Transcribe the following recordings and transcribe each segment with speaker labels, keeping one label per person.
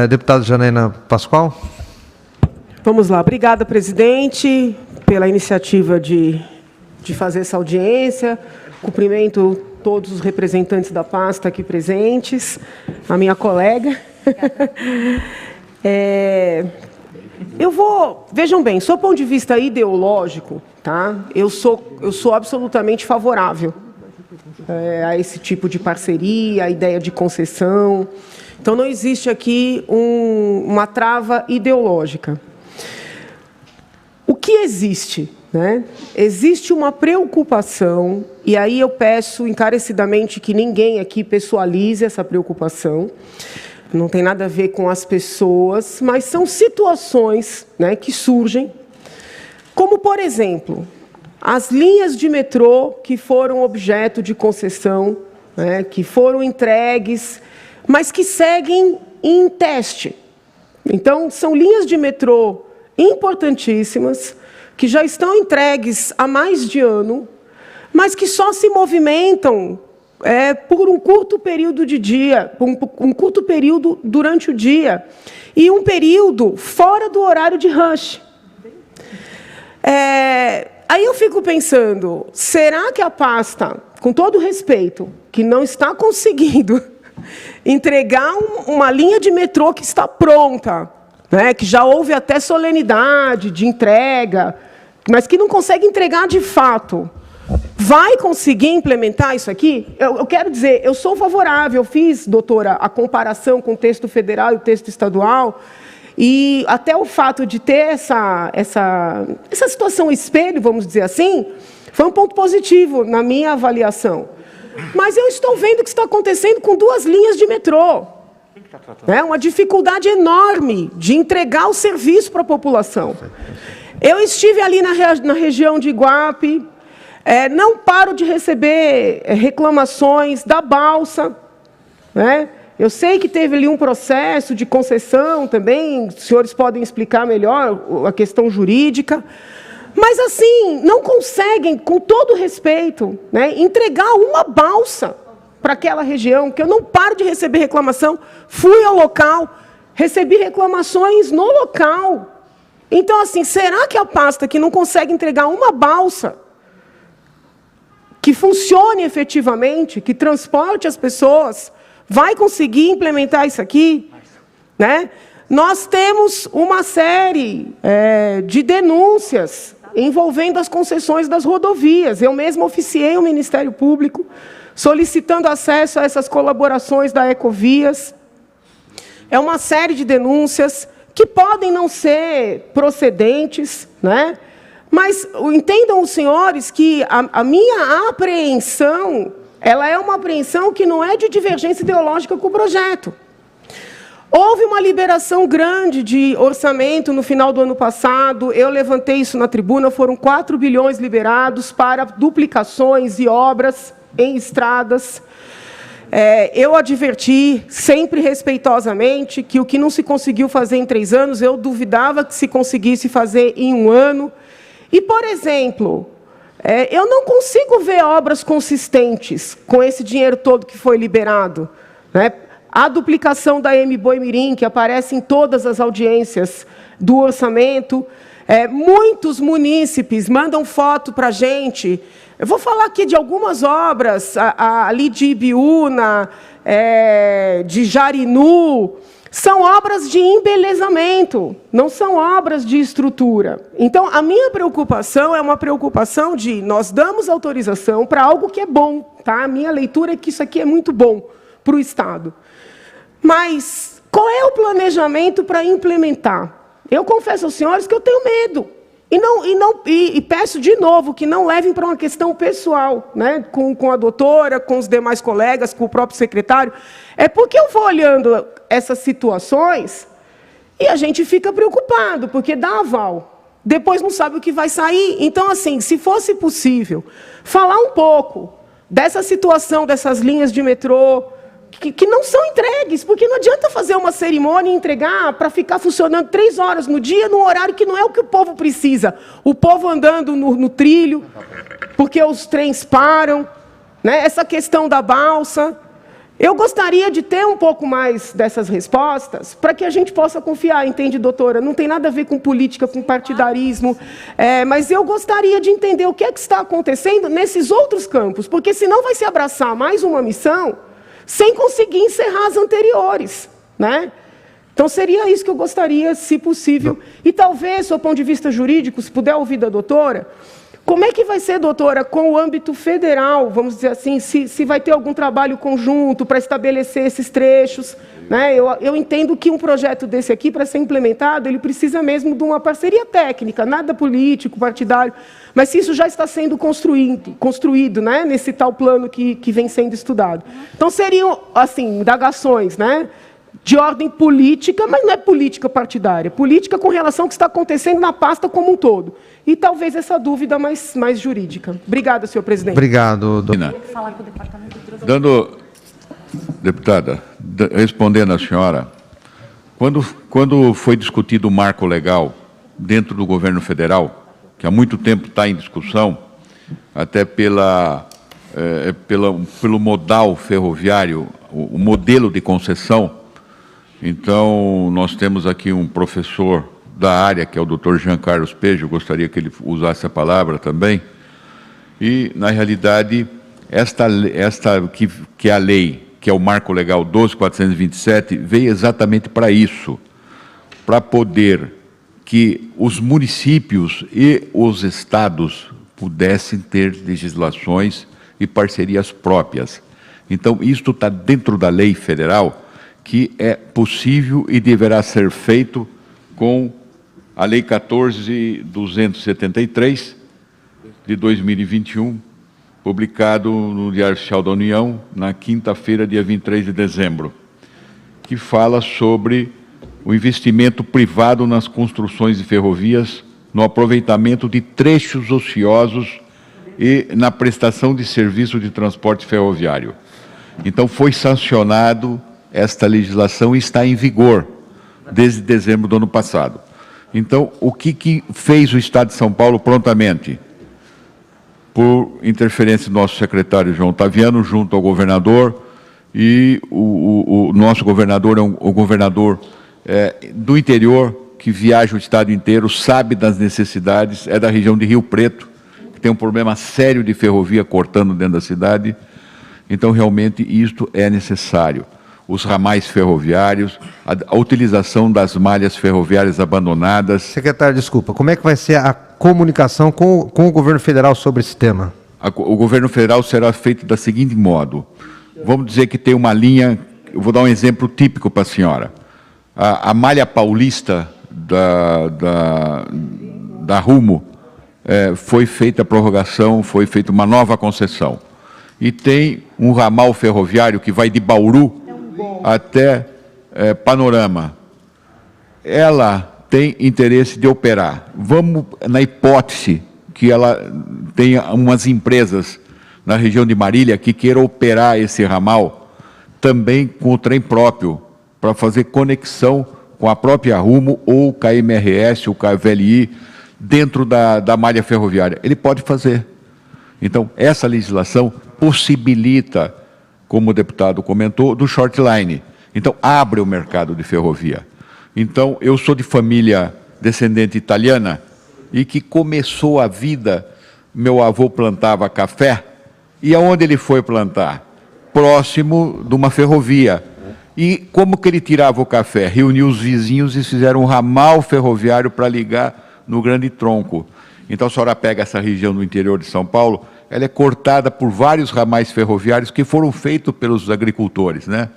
Speaker 1: Deputada Janaína Pascoal.
Speaker 2: Vamos lá. Obrigada, presidente, pela iniciativa de fazer essa audiência. Cumprimento todos os representantes da pasta aqui presentes, a minha colega. Vejam bem, sob o ponto de vista ideológico, tá? Eu sou absolutamente favorável a esse tipo de parceria, a ideia de concessão. Então, não existe aqui uma trava ideológica. O que existe? Né? Existe uma preocupação, e aí eu peço encarecidamente que ninguém aqui pessoalize essa preocupação, não tem nada a ver com as pessoas, mas são situações, né, que surgem, como, por exemplo, as linhas de metrô que foram objeto de concessão, né, que foram entregues, mas que seguem em teste. Então, são linhas de metrô importantíssimas, que já estão entregues há mais de ano, mas que só se movimentam por um curto período de dia, um curto período durante o dia, e um período fora do horário de rush. Aí eu fico pensando, será que a pasta, com todo respeito, que não está conseguindo entregar uma linha de metrô que está pronta, né, que já houve até solenidade de entrega, mas que não consegue entregar de fato, vai conseguir implementar isso aqui? Eu quero dizer, eu sou favorável, eu fiz, doutora, a comparação com o texto federal e o texto estadual, e até o fato de ter essa situação espelho, vamos dizer assim, foi um ponto positivo na minha avaliação. Mas eu estou vendo o que está acontecendo com 2 linhas de metrô. É uma dificuldade enorme de entregar o serviço para a população. Eu estive ali na região de Iguape, não paro de receber reclamações da balsa, né? Eu sei que teve ali um processo de concessão também, os senhores podem explicar melhor a questão jurídica, mas, assim, não conseguem, com todo respeito, né, entregar uma balsa para aquela região, que eu não paro de receber reclamação. Fui ao local, recebi reclamações no local. Então, assim, será que a pasta que não consegue entregar uma balsa que funcione efetivamente, que transporte as pessoas, vai conseguir implementar isso aqui? Né? Nós temos uma série de denúncias envolvendo as concessões das rodovias. Eu mesmo oficiei o Ministério Público solicitando acesso a essas colaborações da Ecovias. É uma série de denúncias que podem não ser procedentes, né? Mas entendam os senhores que a minha apreensão, ela é uma apreensão que não é de divergência ideológica com o projeto. Houve uma liberação grande de orçamento no final do ano passado, eu levantei isso na tribuna, foram 4 bilhões liberados para duplicações e obras em estradas. Eu adverti, sempre respeitosamente, que o que não se conseguiu fazer em 3 anos, eu duvidava que se conseguisse fazer em 1 ano. E, por exemplo, eu não consigo ver obras consistentes com esse dinheiro todo que foi liberado, né? A duplicação da Boi-Mirim, que aparece em todas as audiências do orçamento. Muitos munícipes mandam foto para a gente. Eu vou falar aqui de algumas obras, ali de Ibiúna, de Jarinu. São obras de embelezamento, não são obras de estrutura. Então, a minha preocupação é uma preocupação de nós damos autorização para algo que é bom. Tá? A minha leitura é que isso aqui é muito bom para o Estado. Mas qual é o planejamento para implementar? Eu confesso aos senhores que eu tenho medo. E peço de novo que não levem para uma questão pessoal, né? com a doutora, com os demais colegas, com o próprio secretário. É porque eu vou olhando essas situações e a gente fica preocupado, porque dá aval. Depois não sabe o que vai sair. Então, assim, se fosse possível, falar um pouco dessa situação, dessas linhas de metrô, que não são entregues, porque não adianta fazer uma cerimônia e entregar para ficar funcionando 3 horas no dia, num horário que não é o que o povo precisa. O povo andando no trilho, porque os trens param, né? Essa questão da balsa. Eu gostaria de ter um pouco mais dessas respostas para que a gente possa confiar, entende, doutora? Não tem nada a ver com política, com partidarismo, mas eu gostaria de entender o que é que está acontecendo nesses outros campos, porque senão vai se abraçar mais uma missão sem conseguir encerrar as anteriores, né? Então, seria isso que eu gostaria, se possível. E talvez, do ponto de vista jurídico, se puder ouvir da doutora, como é que vai ser, doutora, com o âmbito federal, vamos dizer assim, se vai ter algum trabalho conjunto para estabelecer esses trechos, né? Eu entendo que um projeto desse aqui, para ser implementado, ele precisa mesmo de uma parceria técnica, nada político, partidário, mas se isso já está sendo construído, né, nesse tal plano que vem sendo estudado. Então, seriam, assim, indagações, né, de ordem política, mas não é política partidária, política com relação ao que está acontecendo na pasta como um todo. E talvez essa dúvida mais jurídica. Obrigada, senhor presidente.
Speaker 1: Obrigado,
Speaker 3: Deputada, respondendo à senhora, quando foi discutido o marco legal dentro do governo federal, que há muito tempo está em discussão, até pelo modal ferroviário, o modelo de concessão. Então, nós temos aqui um professor da área, que é o Dr. Jean Carlos Pejo, gostaria que ele usasse a palavra também. E, na realidade, esta que é a lei, que é o Marco Legal 12.427, veio exatamente para isso, para poder que os municípios e os estados pudessem ter legislações e parcerias próprias. Então, isto está dentro da lei federal, que é possível e deverá ser feito com a Lei 14.273, de 2021, publicado no Diário Oficial da União, na quinta-feira, dia 23 de dezembro, que fala sobre o investimento privado nas construções de ferrovias, no aproveitamento de trechos ociosos e na prestação de serviço de transporte ferroviário. Então, foi sancionado esta legislação e está em vigor desde dezembro do ano passado. Então, o que fez o Estado de São Paulo prontamente? Por interferência do nosso secretário João Otaviano, junto ao governador, e o nosso governador é o governador do interior, que viaja o estado inteiro, sabe das necessidades, é da região de Rio Preto, que tem um problema sério de ferrovia cortando dentro da cidade. Então, realmente, isto é necessário. Os ramais ferroviários, a utilização das malhas ferroviárias abandonadas.
Speaker 1: Secretário, desculpa, como é que vai ser a comunicação com o governo federal sobre esse tema?
Speaker 3: O governo federal será feito da seguinte modo. Vamos dizer que tem uma linha, eu vou dar um exemplo típico para a senhora. A malha paulista da Rumo foi feita a prorrogação, foi feita uma nova concessão. E tem um ramal ferroviário que vai de Bauru até Panorama. Ela tem interesse de operar. Vamos, na hipótese que ela tenha umas empresas na região de Marília que queiram operar esse ramal, também com o trem próprio, para fazer conexão com a própria Rumo ou com a MRS ou com a VLI dentro da malha ferroviária. Ele pode fazer. Então, essa legislação possibilita, como o deputado comentou, do short line. Então, abre o mercado de ferrovia. Então, eu sou de família descendente italiana e que começou a vida, meu avô plantava café, e aonde ele foi plantar? Próximo de uma ferrovia. E como que ele tirava o café? Reuniu os vizinhos e fizeram um ramal ferroviário para ligar no grande tronco. Então, a senhora pega essa região do interior de São Paulo, ela é cortada por vários ramais ferroviários que foram feitos pelos agricultores, né?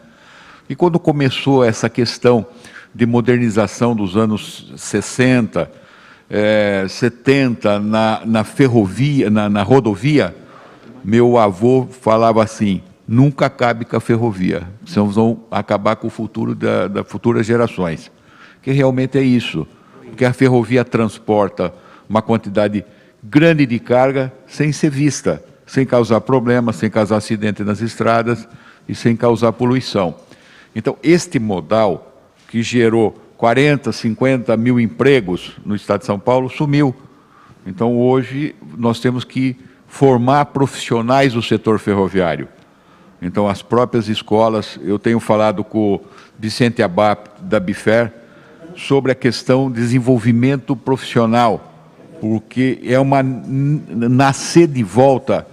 Speaker 3: E quando começou essa questão de modernização dos anos 60, 70, na ferrovia, na rodovia, meu avô falava assim, nunca acabe com a ferrovia, senão vão acabar com o futuro das futuras gerações. Que realmente é isso, porque a ferrovia transporta uma quantidade grande de carga sem ser vista, sem causar problemas, sem causar acidente nas estradas e sem causar poluição. Então, este modal que gerou 40, 50 mil empregos no estado de São Paulo sumiu. Então, hoje, nós temos que formar profissionais do setor ferroviário. Então, as próprias escolas, eu tenho falado com o Vicente Abap, da Bifer, sobre a questão de desenvolvimento profissional, porque é nascer de volta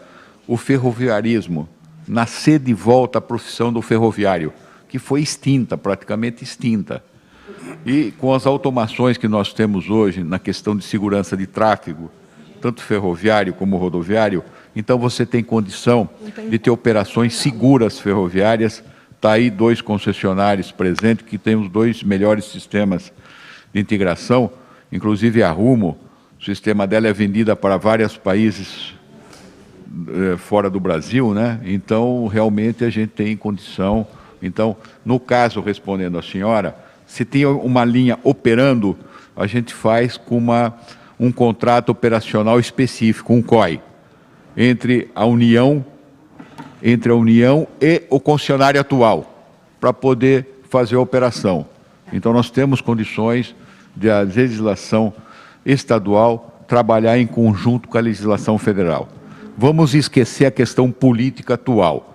Speaker 3: o ferroviarismo, nascer de volta a profissão do ferroviário, que foi extinta, praticamente extinta. E com as automações que nós temos hoje na questão de segurança de tráfego, tanto ferroviário como rodoviário, então você tem condição de ter operações seguras ferroviárias. Está aí 2 concessionários presentes, que têm os 2 melhores sistemas de integração, inclusive a Rumo, o sistema dela é vendida para vários países fora do Brasil, né? Então, realmente, a gente tem condição. Então, no caso, respondendo à senhora, se tem uma linha operando, a gente faz com um contrato operacional específico, um COI, entre a União e o concessionário atual, para poder fazer a operação. Então, nós temos condições de a legislação estadual trabalhar em conjunto com a legislação federal. Vamos esquecer a questão política atual,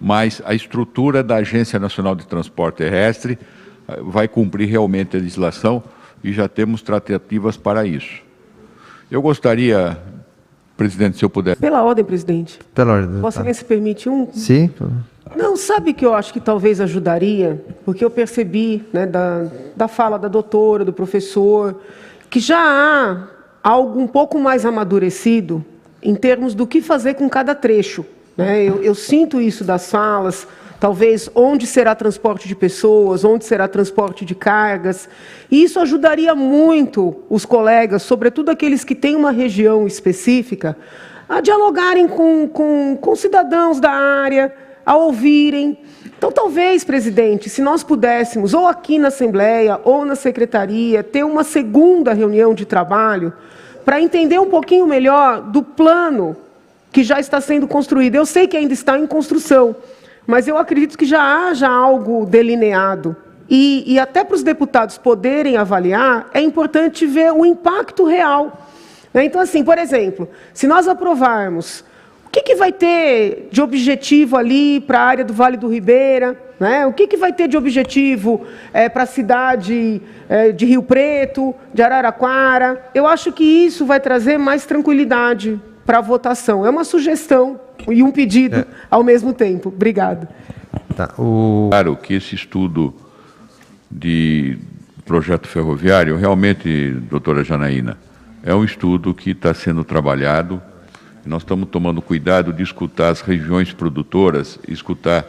Speaker 3: mas a estrutura da Agência Nacional de Transporte Terrestre vai cumprir realmente a legislação e já temos tratativas para isso. Eu gostaria, presidente, se eu puder...
Speaker 2: Pela ordem, presidente.
Speaker 1: Pela ordem.
Speaker 2: Vossa Excelência permite um?
Speaker 1: Sim.
Speaker 2: Não, sabe que eu acho que talvez ajudaria, porque eu percebi, né, da fala da doutora, do professor, que já há algo um pouco mais amadurecido em termos do que fazer com cada trecho, né? Eu sinto isso das falas, talvez onde será transporte de pessoas, onde será transporte de cargas, e isso ajudaria muito os colegas, sobretudo aqueles que têm uma região específica, a dialogarem com cidadãos da área, a ouvirem. Então, talvez, presidente, se nós pudéssemos, ou aqui na Assembleia, ou na Secretaria, ter uma segunda reunião de trabalho para entender um pouquinho melhor do plano que já está sendo construído. Eu sei que ainda está em construção, mas eu acredito que já haja algo delineado. E até para os deputados poderem avaliar, é importante ver o impacto real. Então, assim, por exemplo, se nós aprovarmos, o que vai ter de objetivo ali para a área do Vale do Ribeira? Né? O que vai ter de objetivo para a cidade de Rio Preto, de Araraquara? Eu acho que isso vai trazer mais tranquilidade para a votação. É uma sugestão e um pedido ao mesmo tempo. Obrigado.
Speaker 1: Tá,
Speaker 3: Claro que esse estudo de projeto ferroviário, realmente, doutora Janaína, é um estudo que está sendo trabalhado. Nós estamos tomando cuidado de escutar as regiões produtoras, escutar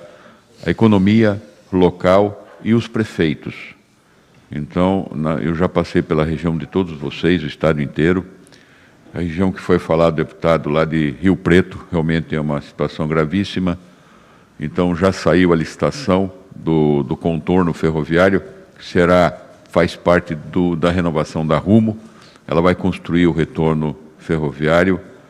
Speaker 3: a economia local e os prefeitos. Então, eu já passei pela região de todos vocês, o estado inteiro. A região que foi falado, deputado, lá de Rio Preto, realmente é uma situação gravíssima. Então, já saiu a licitação do contorno ferroviário, que faz parte da renovação da Rumo. Ela vai construir o retorno ferroviário.